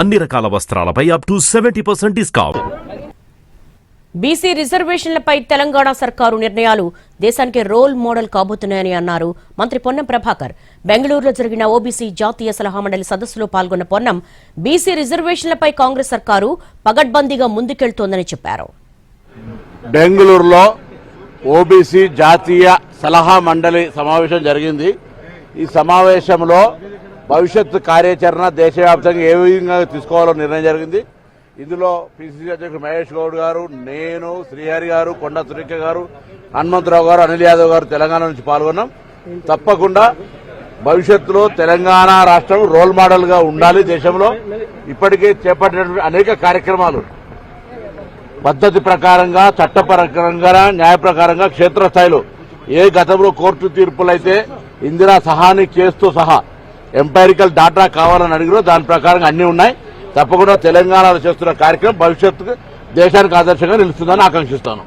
అన్ని రకాల వస్త్రాలపై అప్ టు 70% డిస్కౌంట్. బీసీ రిజర్వేషన్లపై తెలంగాణ సర్కారు నిర్ణయాలు దేశానికి రోల్ మోడల్ కాబోతున్నాయని అన్నారు మంత్రి పొన్నం ప్రభాకర్. బెంగళూరులో జరిగిన ఓబీసీ జాతీయ సలహా మండలి సదస్సులో పాల్గొన్న పొన్నం బీసీ రిజర్వేషన్లపై కాంగ్రెస్ సర్కారు పగడ్బందీగా ముందుకెళ్తోందని చెప్పారు. బెంగళూరులో ఓబీసీ జాతీయ సలహా మండలి సమావేశం జరిగింది. ఈ సమావేశంలో భవిష్యత్తు కార్యాచరణ దేశవ్యాప్తంగా ఏ విధంగా తీసుకోవాలో నిర్ణయం జరిగింది. ఇందులో పిసిసి అధ్యక్షుడు మహేష్ గౌడ్ గారు, నేను, శ్రీహరి గారు, కొండ సురేఖ గారు, హనుమంతరావు గారు, అనిల్ యాదవ్ గారు తెలంగాణ నుంచి పాల్గొన్నాం. తప్పకుండా భవిష్యత్తులో తెలంగాణ రాష్ట్రం రోల్ మోడల్ గా ఉండాలి. దేశంలో ఇప్పటికే చేపట్టినటువంటి అనేక కార్యక్రమాలు పద్ధతి ప్రకారంగా, చట్ట ప్రకారంగా, న్యాయ ప్రకారంగా క్షేత్రస్థాయిలో ఏ గతంలో కోర్టు తీర్పులైతే ఇందిరా సహాని కేసుతో సహా ఎంపైరికల్ డాటా కావాలని అడిగినో దాని ప్రకారంగా అన్ని ఉన్నాయి. తప్పకుండా తెలంగాణలో చేస్తున్న కార్యక్రమం భవిష్యత్తుకు దేశానికి ఆదర్శంగా నిలుస్తుందని ఆకాంక్షిస్తాను.